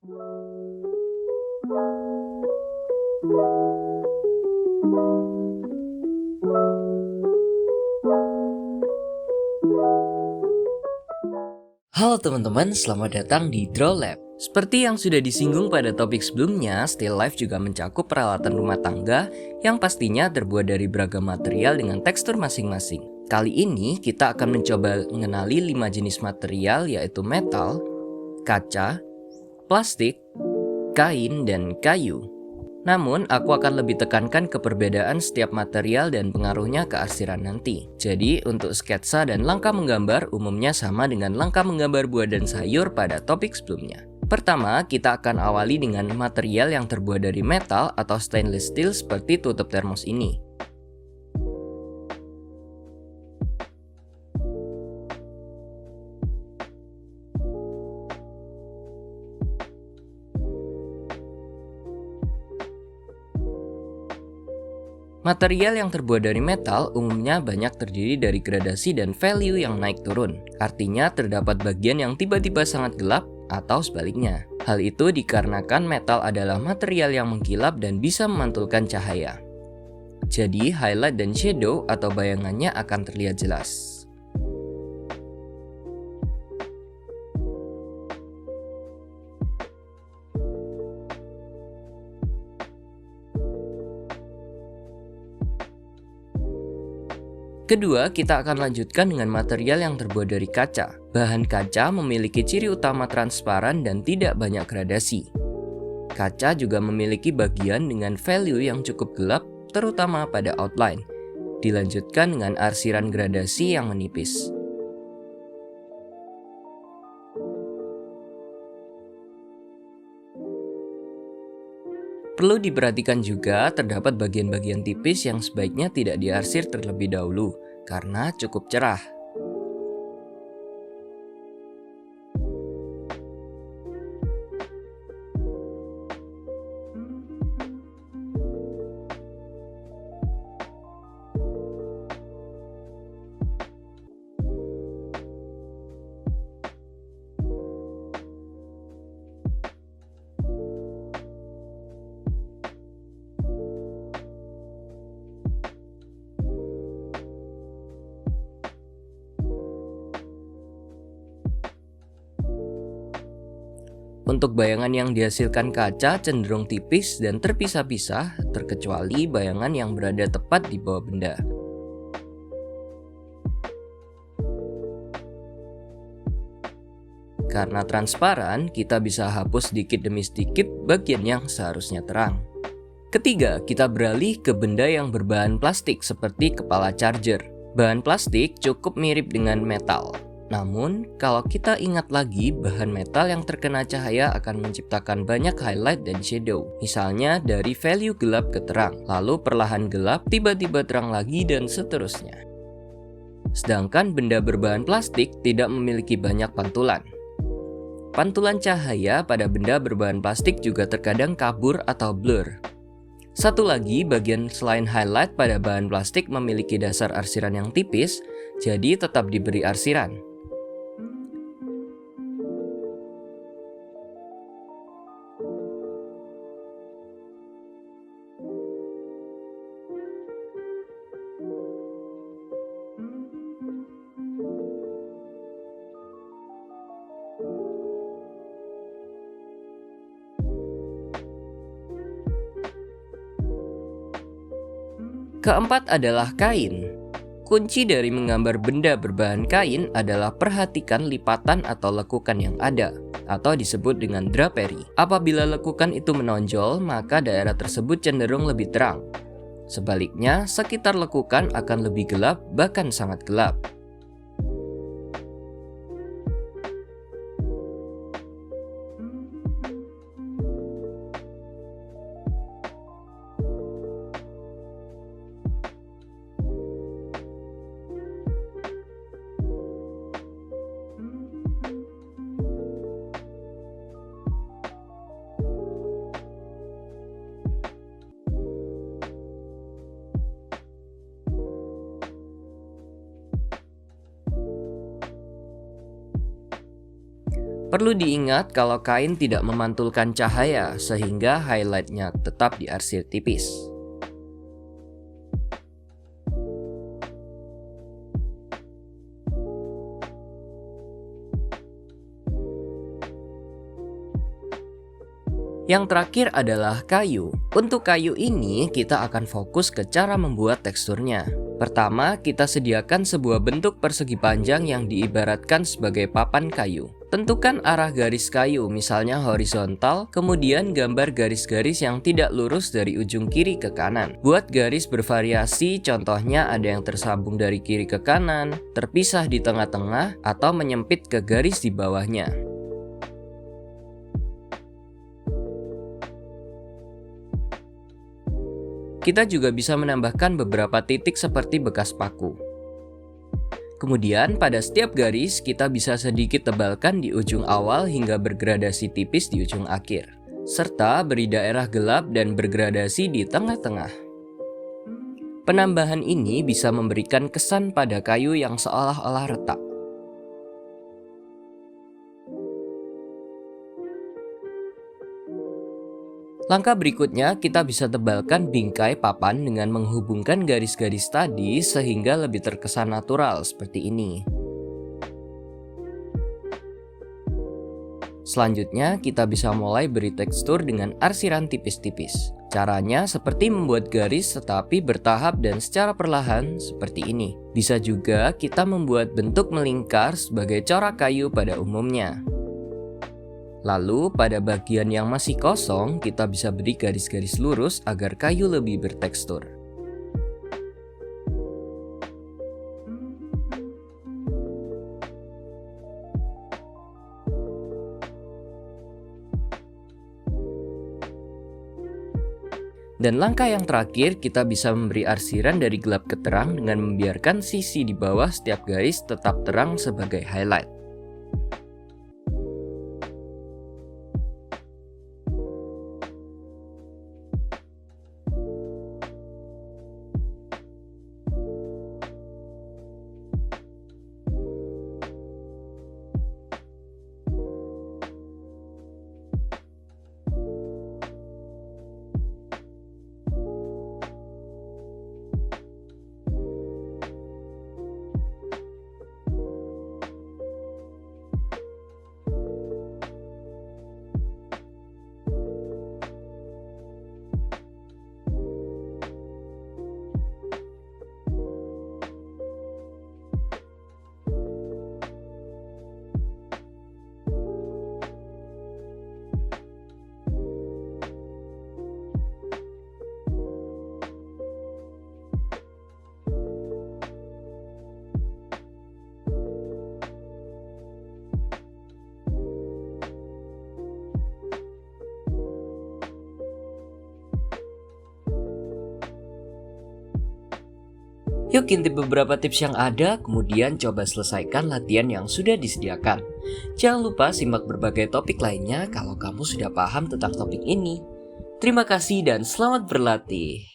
Halo teman-teman, selamat datang di Draw Lab. Seperti yang sudah disinggung pada topik sebelumnya, Still Life juga mencakup peralatan rumah tangga yang pastinya terbuat dari beragam material dengan tekstur masing-masing. Kali ini kita akan mencoba mengenali 5 jenis material, yaitu metal, kaca, plastik, kain, dan kayu. Namun, aku akan lebih tekankan ke perbedaan setiap material dan pengaruhnya ke arsiran nanti. Jadi, untuk sketsa dan langkah menggambar umumnya sama dengan langkah menggambar buah dan sayur pada topik sebelumnya. Pertama, kita akan awali dengan material yang terbuat dari metal atau stainless steel seperti tutup termos ini. Material yang terbuat dari metal umumnya banyak terdiri dari gradasi dan value yang naik turun. Artinya terdapat bagian yang tiba-tiba sangat gelap atau sebaliknya. Hal itu dikarenakan metal adalah material yang mengkilap dan bisa memantulkan cahaya. Jadi highlight dan shadow atau bayangannya akan terlihat jelas. Kedua, kita akan lanjutkan dengan material yang terbuat dari kaca. Bahan kaca memiliki ciri utama transparan dan tidak banyak gradasi. Kaca juga memiliki bagian dengan value yang cukup gelap, terutama pada outline. Dilanjutkan dengan arsiran gradasi yang menipis. Perlu diperhatikan juga terdapat bagian-bagian tipis yang sebaiknya tidak diarsir terlebih dahulu karena cukup cerah. Untuk bayangan yang dihasilkan kaca cenderung tipis dan terpisah-pisah, terkecuali bayangan yang berada tepat di bawah benda. Karena transparan, kita bisa hapus sedikit demi sedikit bagian yang seharusnya terang. Ketiga, kita beralih ke benda yang berbahan plastik seperti kepala charger. Bahan plastik cukup mirip dengan metal. Namun, kalau kita ingat lagi, bahan metal yang terkena cahaya akan menciptakan banyak highlight dan shadow. Misalnya dari value gelap ke terang, lalu perlahan gelap, tiba-tiba terang lagi, dan seterusnya. Sedangkan benda berbahan plastik tidak memiliki banyak pantulan. Pantulan cahaya pada benda berbahan plastik juga terkadang kabur atau blur. Satu lagi, bagian selain highlight pada bahan plastik memiliki dasar arsiran yang tipis, jadi tetap diberi arsiran. Keempat adalah kain. Kunci dari menggambar benda berbahan kain adalah perhatikan lipatan atau lekukan yang ada, atau disebut dengan drapery. Apabila lekukan itu menonjol, maka daerah tersebut cenderung lebih terang. Sebaliknya, sekitar lekukan akan lebih gelap, bahkan sangat gelap. Perlu diingat kalau kain tidak memantulkan cahaya sehingga highlightnya tetap diarsir tipis. Yang terakhir adalah kayu. Untuk kayu ini kita akan fokus ke cara membuat teksturnya. Pertama, kita sediakan sebuah bentuk persegi panjang yang diibaratkan sebagai papan kayu. Tentukan arah garis kayu, misalnya horizontal, kemudian gambar garis-garis yang tidak lurus dari ujung kiri ke kanan. Buat garis bervariasi, contohnya ada yang tersambung dari kiri ke kanan, terpisah di tengah-tengah, atau menyempit ke garis di bawahnya. Kita juga bisa menambahkan beberapa titik seperti bekas paku. Kemudian pada setiap garis kita bisa sedikit tebalkan di ujung awal hingga bergradasi tipis di ujung akhir, serta beri daerah gelap dan bergradasi di tengah-tengah. Penambahan ini bisa memberikan kesan pada kayu yang seolah-olah retak. Langkah berikutnya, kita bisa tebalkan bingkai papan dengan menghubungkan garis-garis tadi sehingga lebih terkesan natural seperti ini. Selanjutnya, kita bisa mulai beri tekstur dengan arsiran tipis-tipis. Caranya seperti membuat garis tetapi bertahap dan secara perlahan seperti ini. Bisa juga kita membuat bentuk melingkar sebagai corak kayu pada umumnya. Lalu pada bagian yang masih kosong, kita bisa beri garis-garis lurus agar kayu lebih bertekstur. Dan langkah yang terakhir, kita bisa memberi arsiran dari gelap ke terang dengan membiarkan sisi di bawah setiap garis tetap terang sebagai highlight. Yuk intip beberapa tips yang ada, kemudian coba selesaikan latihan yang sudah disediakan. Jangan lupa simak berbagai topik lainnya kalau kamu sudah paham tentang topik ini. Terima kasih dan selamat berlatih.